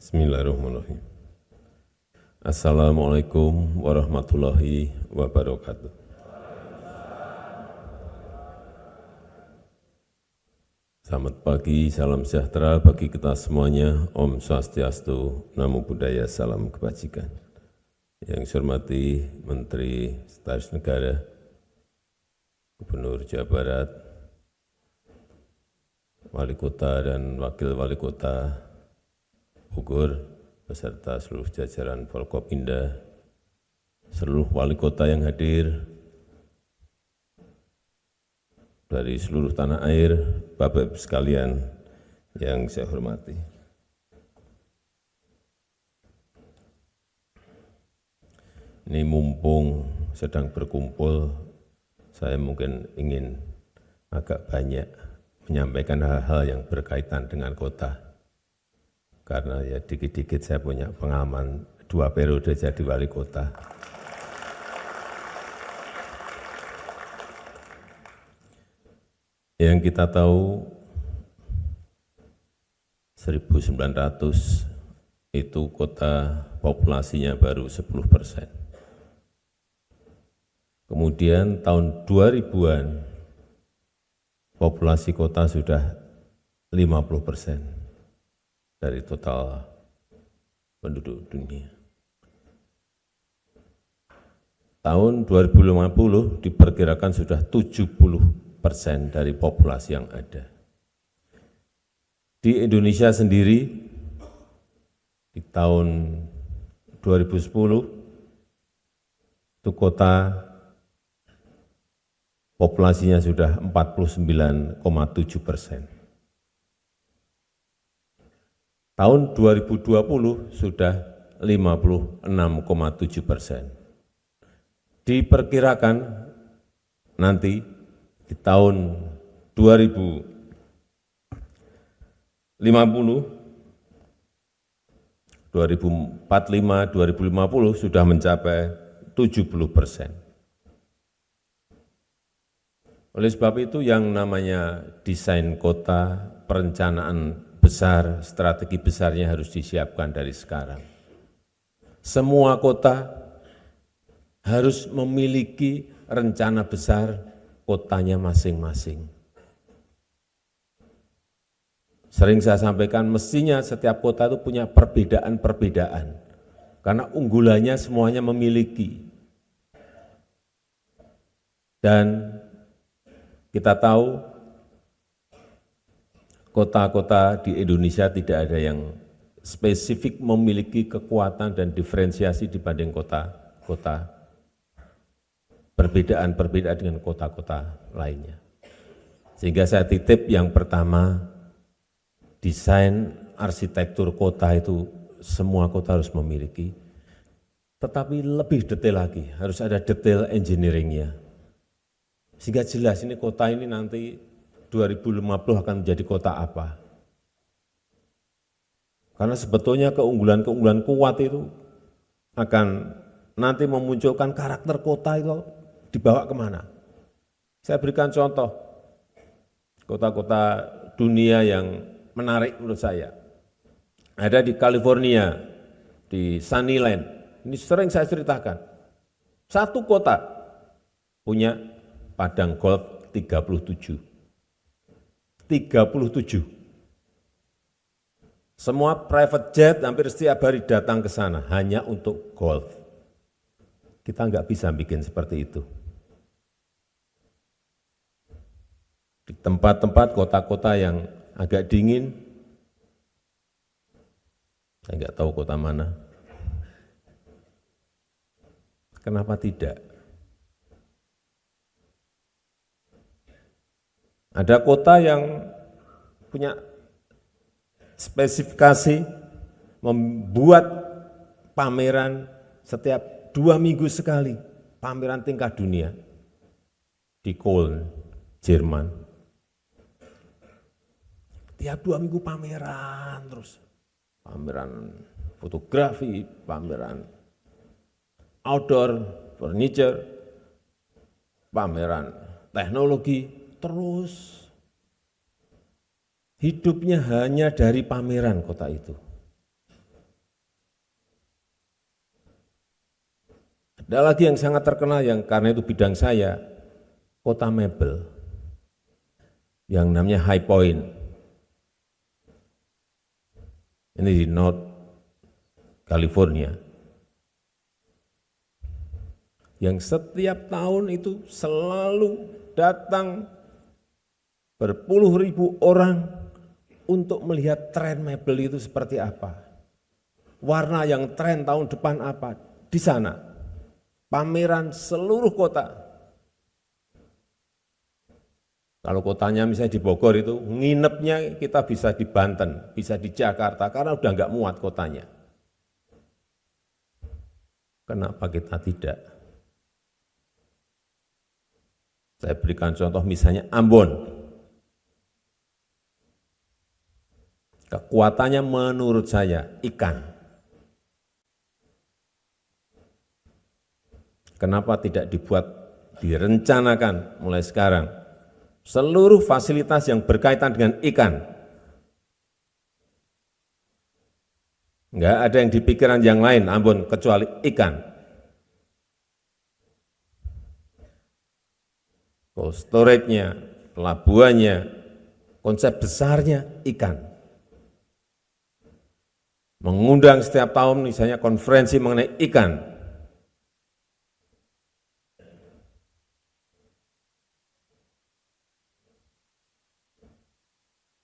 Bismillahirrahmanirrahim. Assalamualaikum warahmatullahi wabarakatuh. Selamat pagi, salam sejahtera bagi kita semuanya. Om Swastiastu, Namo Buddhaya, salam kebajikan. Yang saya hormati Menteri Sekretaris Negara, Gubernur Jawa Barat, Wali Kota dan Wakil Wali Kota Bogor, beserta seluruh jajaran Forkopimda, seluruh wali kota yang hadir dari seluruh tanah air, Bapak-Ibu sekalian yang saya hormati. Ini mumpung sedang berkumpul, saya mungkin ingin agak banyak menyampaikan hal-hal yang berkaitan dengan kota. Karena ya dikit-dikit saya punya pengalaman 2 periode jadi wali kota. Yang kita tahu 1900 itu kota populasinya baru 10%. Kemudian tahun 2000-an populasi kota sudah 50% dari total penduduk dunia. Tahun 2050 diperkirakan sudah 70% dari populasi yang ada. Di Indonesia sendiri, di tahun 2010, itu kota populasinya sudah 49,7%. Tahun 2020 sudah 56,7%. Diperkirakan nanti di tahun 2050, 2045, 2050 sudah mencapai 70%. Oleh sebab itu yang namanya desain kota, perencanaan besar, strategi besarnya harus disiapkan dari sekarang. Semua kota harus memiliki rencana besar kotanya masing-masing. Sering saya sampaikan, mestinya setiap kota itu punya perbedaan-perbedaan, karena unggulannya semuanya memiliki. Dan kita tahu kota-kota di Indonesia tidak ada yang spesifik memiliki kekuatan dan diferensiasi dibanding kota-kota, perbedaan-perbedaan dengan kota-kota lainnya. Sehingga saya titip yang pertama, desain arsitektur kota itu semua kota harus memiliki, tetapi lebih detail lagi, harus ada detail engineering-nya. Sehingga jelas ini kota ini nanti 2050 akan menjadi kota apa. Karena sebetulnya keunggulan-keunggulan kuat itu akan nanti memunculkan karakter kota itu dibawa kemana. Saya berikan contoh, kota-kota dunia yang menarik menurut saya. Ada di California, di Sunnyland, ini sering saya ceritakan. Satu kota punya padang golf 37. Semua private jet hampir setiap hari datang ke sana hanya untuk golf. Kita nggak bisa bikin seperti itu. Di tempat-tempat kota-kota yang agak dingin, saya nggak tahu kota mana. Kenapa tidak? Ada kota yang punya spesifikasi membuat pameran setiap 2 minggu sekali, pameran tingkat dunia di Köln, Jerman. Tiap 2 minggu pameran terus, pameran fotografi, pameran outdoor, furniture, pameran teknologi, terus hidupnya hanya dari pameran kota itu. Ada lagi yang sangat terkenal yang karena itu bidang saya, kota mebel, yang namanya High Point. Ini di North California. Yang setiap tahun itu selalu datang berpuluh ribu orang untuk melihat tren mebel itu seperti apa. Warna yang tren tahun depan apa. Di sana, pameran seluruh kota. Kalau kotanya misalnya di Bogor itu, nginepnya kita bisa di Banten, bisa di Jakarta, karena udah nggak muat kotanya. Kenapa kita tidak? Saya berikan contoh misalnya Ambon. Kekuatannya menurut saya ikan. Kenapa tidak dibuat, direncanakan mulai sekarang, seluruh fasilitas yang berkaitan dengan ikan. Enggak ada yang dipikiran yang lain, Ambon, kecuali ikan. Cold storage-nya, pelabuhannya, konsep besarnya ikan. Mengundang setiap tahun misalnya konferensi mengenai ikan.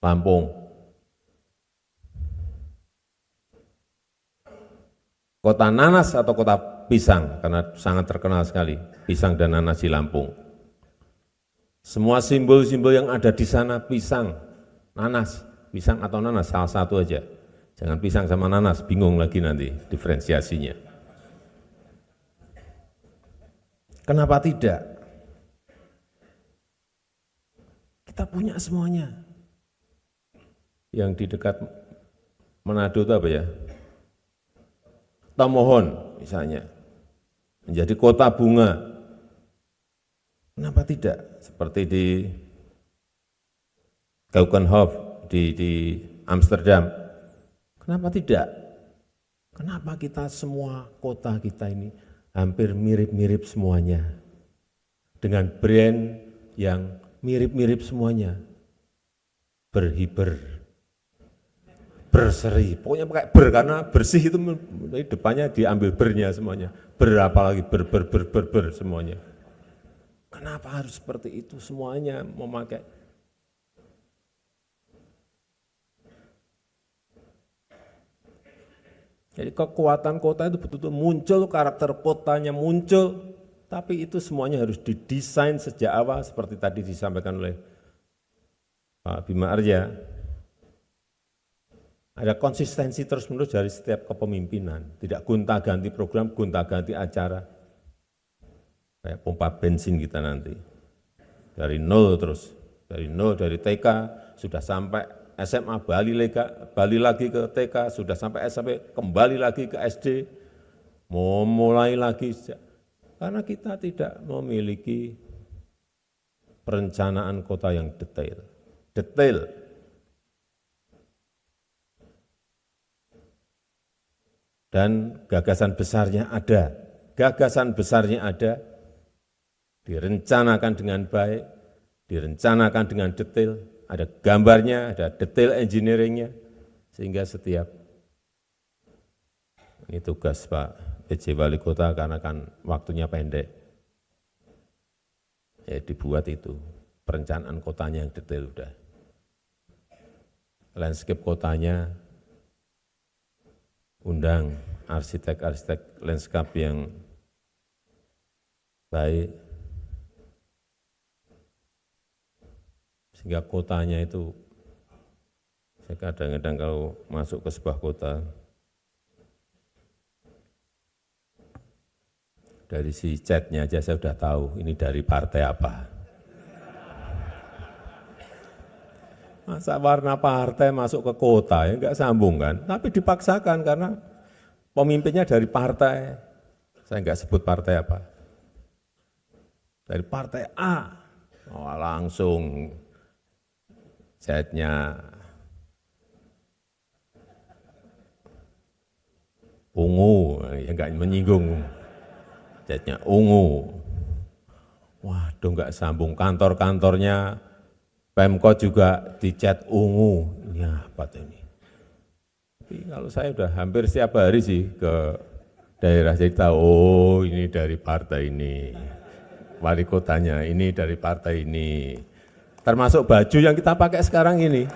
Lampung. Kota nanas atau kota pisang, karena sangat terkenal sekali, pisang dan nanas di Lampung. Semua simbol-simbol yang ada di sana, pisang, nanas, pisang atau nanas, salah satu aja. Jangan pisang sama nanas, bingung lagi nanti diferensiasinya. Kenapa tidak? Kita punya semuanya. Yang di dekat Manado itu apa ya? Tomohon misalnya, menjadi kota bunga. Kenapa tidak? Seperti di Keukenhof di Amsterdam. Kenapa tidak? Kenapa kita semua kota kita ini hampir mirip-mirip semuanya? Dengan brand yang mirip-mirip semuanya. Berhiber. Berseri, pokoknya pakai ber karena bersih itu depannya diambil bernya semuanya. Berapa lagi ber semuanya. Kenapa harus seperti itu semuanya memakai? Jadi kekuatan kota itu betul-betul muncul, karakter kotanya muncul, tapi itu semuanya harus didesain sejak awal seperti tadi disampaikan oleh Pak Bima Arya. Ada konsistensi terus-menerus dari setiap kepemimpinan, tidak gonta-ganti program, gonta-ganti acara. Kayak pompa bensin kita nanti. Dari nol terus, dari nol, dari TK, sudah sampai SMA, balik lagi ke TK, sudah sampai SMP, kembali lagi ke SD, mau mulai lagi. Karena kita tidak memiliki perencanaan kota yang detail. Detail. Dan gagasan besarnya ada, direncanakan dengan baik, direncanakan dengan detail, ada gambarnya, ada detail engineeringnya, sehingga setiap, ini tugas Pak PJ Wali Kota karena kan waktunya pendek, ya dibuat itu, perencanaan kotanya yang detail udah. Landscape kotanya, undang arsitek-arsitek landscape yang baik, sehingga kotanya itu, saya kadang-kadang kalau masuk ke sebuah kota, dari si catnya aja saya sudah tahu ini dari partai apa. Masa warna partai masuk ke kota, ya enggak sambung kan, tapi dipaksakan karena pemimpinnya dari partai, saya enggak sebut partai apa, dari partai A, oh, langsung catnya ungu, ya enggak menyinggung, catnya ungu. Waduh, nggak sambung, kantor-kantornya Pemkot juga dicat ungu. Ini apa tuh ini? Tapi kalau saya udah hampir setiap hari sih ke daerah, jadi tahu, oh ini dari partai ini. Wali kotanya ini dari partai ini. Termasuk baju yang kita pakai sekarang ini.